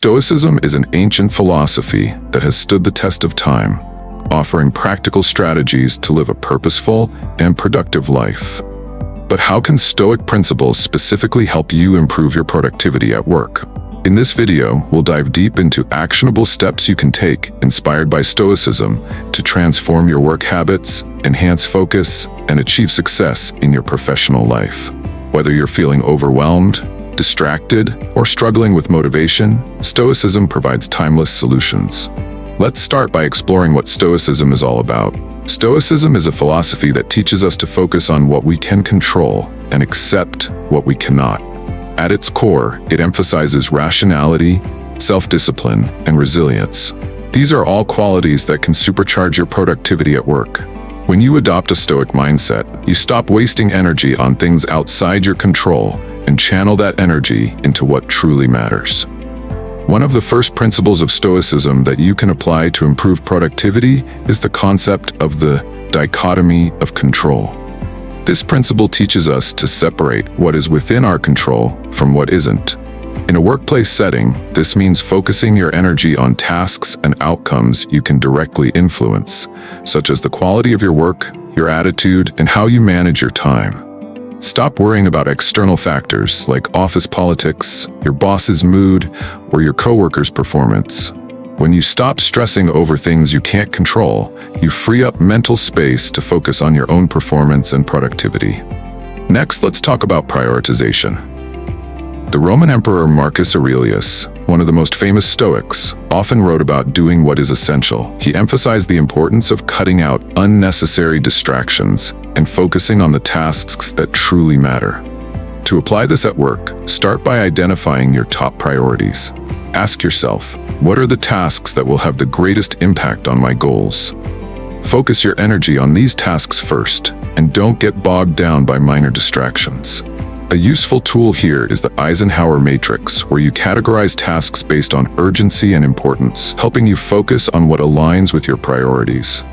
Stoicism is an ancient philosophy that has stood the test of time, offering practical strategies to live a purposeful and productive life. But how can Stoic principles specifically help you improve your productivity at work? In this video, we'll dive deep into actionable steps you can take, inspired by Stoicism, to transform your work habits, enhance focus, and achieve success in your professional life. Whether you're feeling overwhelmed, distracted, or struggling with motivation, Stoicism provides timeless solutions. Let's start by exploring what Stoicism is all about. Stoicism is a philosophy that teaches us to focus on what we can control and accept what we cannot. At its core, it emphasizes rationality, self-discipline, and resilience. These are all qualities that can supercharge your productivity at work. When you adopt a Stoic mindset, you stop wasting energy on things outside your control and channel that energy into what truly matters. One of the first principles of Stoicism that you can apply to improve productivity is the concept of the dichotomy of control. This principle teaches us to separate what is within our control from what isn't. In a workplace setting, this means focusing your energy on tasks and outcomes you can directly influence, such as the quality of your work, your attitude, and how you manage your time. Stop worrying about external factors like office politics, your boss's mood, or your coworkers' performance. When you stop stressing over things you can't control, you free up mental space to focus on your own performance and productivity. Next, let's talk about prioritization. The Roman Emperor Marcus Aurelius, one of the most famous Stoics, often wrote about doing what is essential. He emphasized the importance of cutting out unnecessary distractions and focusing on the tasks that truly matter. To apply this at work, start by identifying your top priorities. Ask yourself, what are the tasks that will have the greatest impact on my goals? Focus your energy on these tasks first, and don't get bogged down by minor distractions. A useful tool here is the Eisenhower matrix, where you categorize tasks based on urgency and importance, helping you focus on what aligns with your priorities.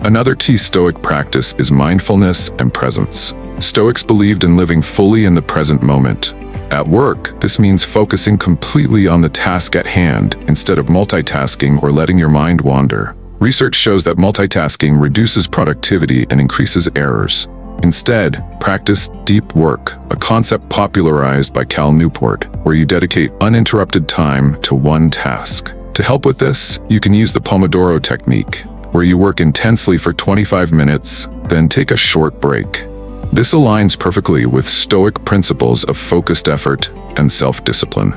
Another key Stoic practice is mindfulness and presence. Stoics believed in living fully in the present moment. At work, this means focusing completely on the task at hand instead of multitasking or letting your mind wander. Research shows that multitasking reduces productivity and increases errors. Instead, practice deep work, a concept popularized by Cal Newport, where you dedicate uninterrupted time to one task. To help with this, you can use the Pomodoro technique, where you work intensely for 25 minutes, then take a short break. This aligns perfectly with Stoic principles of focused effort and self-discipline.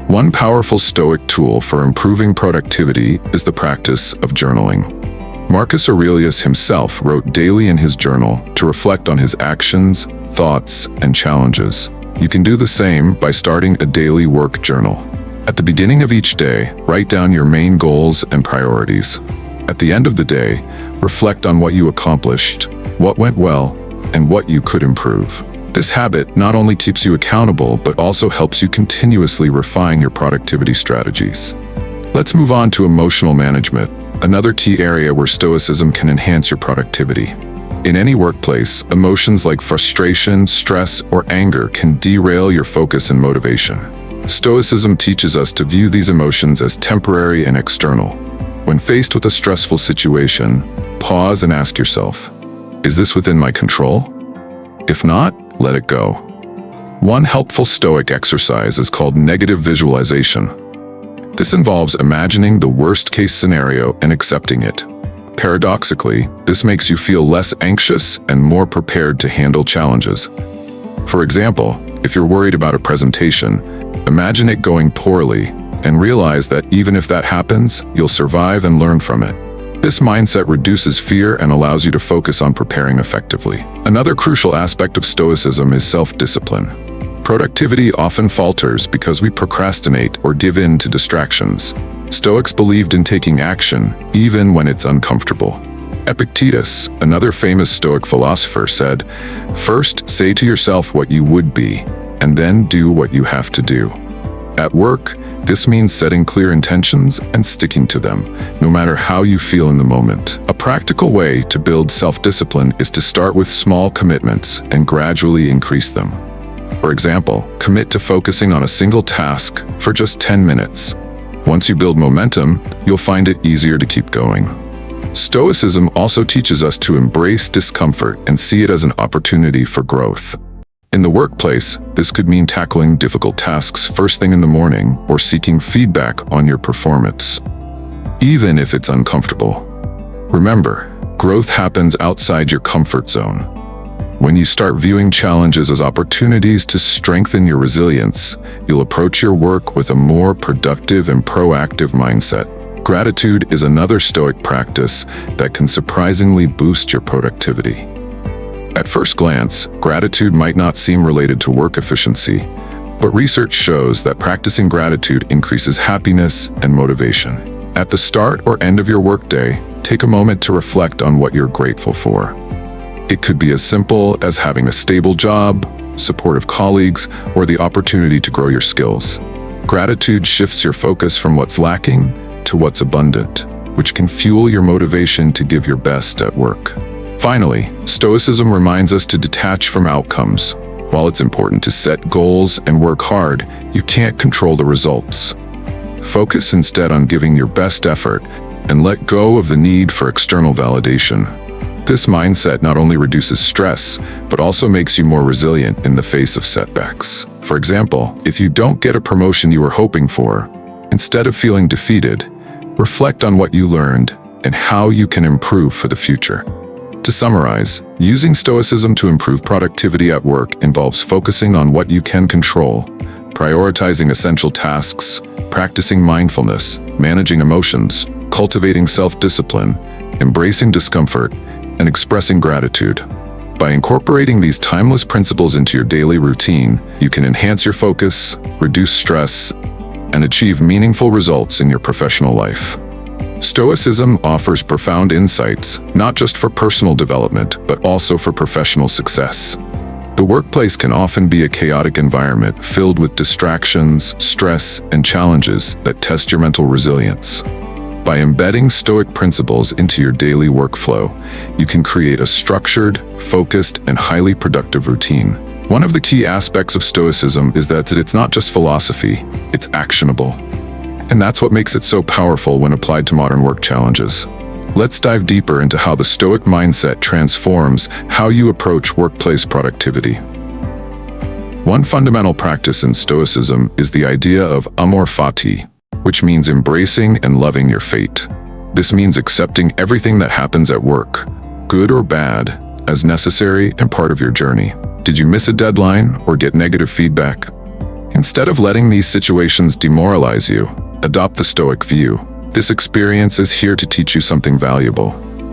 One powerful Stoic tool for improving productivity is the practice of journaling. Marcus Aurelius himself wrote daily in his journal to reflect on his actions, thoughts, and challenges. You can do the same by starting a daily work journal. At the beginning of each day, write down your main goals and priorities. At the end of the day, reflect on what you accomplished, what went well, and what you could improve. This habit not only keeps you accountable, but also helps you continuously refine your productivity strategies. Let's move on to emotional management, another key area where Stoicism can enhance your productivity. In any workplace, emotions like frustration, stress, or anger can derail your focus and motivation. Stoicism teaches us to view these emotions as temporary and external. When faced with a stressful situation, pause and ask yourself, is this within my control? If not, let it go. One helpful Stoic exercise is called negative visualization. This involves imagining the worst-case scenario and accepting it. Paradoxically, this makes you feel less anxious and more prepared to handle challenges. For example, if you're worried about a presentation, imagine it going poorly and realize that even if that happens, you'll survive and learn from it. This mindset reduces fear and allows you to focus on preparing effectively. Another crucial aspect of Stoicism is self-discipline. Productivity often falters because we procrastinate or give in to distractions. Stoics believed in taking action, even when it's uncomfortable. Epictetus, another famous Stoic philosopher, said, "First, say to yourself what you would be, and then do what you have to do." At work, this means setting clear intentions and sticking to them, no matter how you feel in the moment. A practical way to build self-discipline is to start with small commitments and gradually increase them. For example, commit to focusing on a single task for just 10 minutes. Once you build momentum, you'll find it easier to keep going. Stoicism also teaches us to embrace discomfort and see it as an opportunity for growth. In the workplace, this could mean tackling difficult tasks first thing in the morning or seeking feedback on your performance, even if it's uncomfortable. Remember, growth happens outside your comfort zone. When you start viewing challenges as opportunities to strengthen your resilience, you'll approach your work with a more productive and proactive mindset. Gratitude is another Stoic practice that can surprisingly boost your productivity. At first glance, gratitude might not seem related to work efficiency, but research shows that practicing gratitude increases happiness and motivation. At the start or end of your workday, take a moment to reflect on what you're grateful for. It could be as simple as having a stable job, supportive colleagues, or the opportunity to grow your skills. Gratitude shifts your focus from what's lacking to what's abundant, which can fuel your motivation to give your best at work. Finally, Stoicism reminds us to detach from outcomes. While it's important to set goals and work hard, you can't control the results. Focus instead on giving your best effort and let go of the need for external validation. This mindset not only reduces stress, but also makes you more resilient in the face of setbacks. For example, if you don't get a promotion you were hoping for, instead of feeling defeated, reflect on what you learned and how you can improve for the future. To summarize, using Stoicism to improve productivity at work involves focusing on what you can control, prioritizing essential tasks, practicing mindfulness, managing emotions, cultivating self-discipline, embracing discomfort, and expressing gratitude. By incorporating these timeless principles into your daily routine, you can enhance your focus, reduce stress, and achieve meaningful results in your professional life. Stoicism offers profound insights, not just for personal development, but also for professional success. The workplace can often be a chaotic environment filled with distractions, stress, and challenges that test your mental resilience. By embedding Stoic principles into your daily workflow, you can create a structured, focused, and highly productive routine. One of the key aspects of Stoicism is that it's not just philosophy, it's actionable. And that's what makes it so powerful when applied to modern work challenges. Let's dive deeper into how the Stoic mindset transforms how you approach workplace productivity. One fundamental practice in Stoicism is the idea of amor fati, which means embracing and loving your fate. This means accepting everything that happens at work, good or bad, as necessary and part of your journey. Did you miss a deadline or get negative feedback? Instead of letting these situations demoralize you, adopt the Stoic view. This experience is here to teach you something valuable.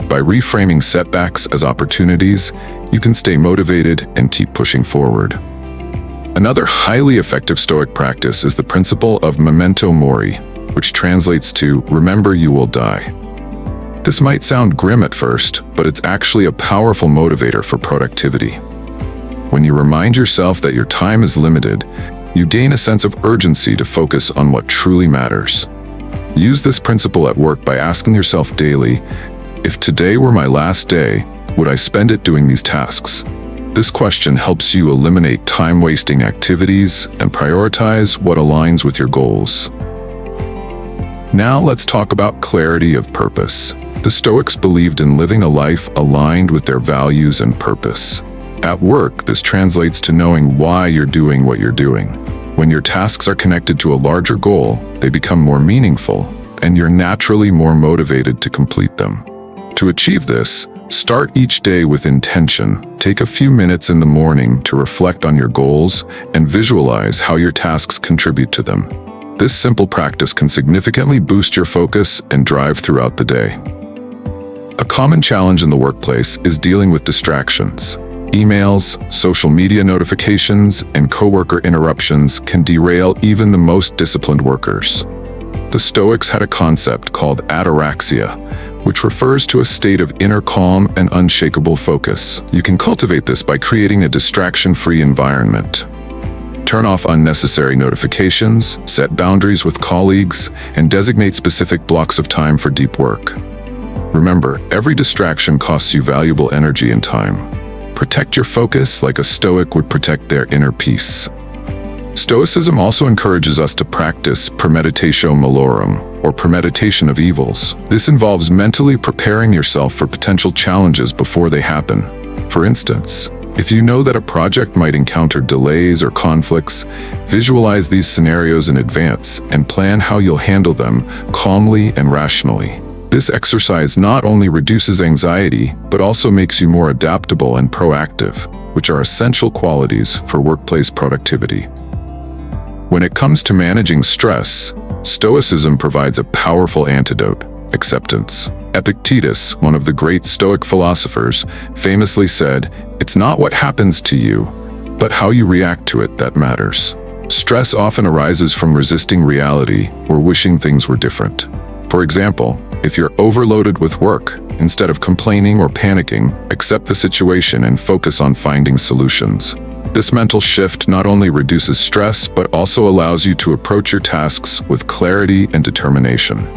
By reframing setbacks as opportunities, you can stay motivated and keep pushing forward. Another highly effective Stoic practice is the principle of memento mori, which translates to remember you will die. This might sound grim at first, but it's actually a powerful motivator for productivity. When you remind yourself that your time is limited, you gain a sense of urgency to focus on what truly matters. Use this principle at work by asking yourself daily, if today were my last day, would I spend it doing these tasks? This question helps you eliminate time-wasting activities and prioritize what aligns with your goals. Now let's talk about clarity of purpose. The Stoics believed in living a life aligned with their values and purpose. At work, this translates to knowing why you're doing what you're doing. When your tasks are connected to a larger goal, they become more meaningful, and you're naturally more motivated to complete them. To achieve this, start each day with intention. Take a few minutes in the morning to reflect on your goals and visualize how your tasks contribute to them. This simple practice can significantly boost your focus and drive throughout the day. A common challenge in the workplace is dealing with distractions. Emails, social media notifications, and coworker interruptions can derail even the most disciplined workers. The Stoics had a concept called ataraxia, which refers to a state of inner calm and unshakable focus. You can cultivate this by creating a distraction-free environment. Turn off unnecessary notifications, set boundaries with colleagues, and designate specific blocks of time for deep work. Remember, every distraction costs you valuable energy and time. Protect your focus like a Stoic would protect their inner peace. Stoicism also encourages us to practice premeditatio malorum, or premeditation of evils. This involves mentally preparing yourself for potential challenges before they happen. For instance, if you know that a project might encounter delays or conflicts, visualize these scenarios in advance and plan how you'll handle them calmly and rationally. This exercise not only reduces anxiety, but also makes you more adaptable and proactive, which are essential qualities for workplace productivity. When it comes to managing stress, Stoicism provides a powerful antidote: acceptance. Epictetus, one of the great Stoic philosophers, famously said, "It's not what happens to you, but how you react to it that matters." Stress often arises from resisting reality or wishing things were different. For example, if you're overloaded with work, instead of complaining or panicking, accept the situation and focus on finding solutions. This mental shift not only reduces stress, but also allows you to approach your tasks with clarity and determination.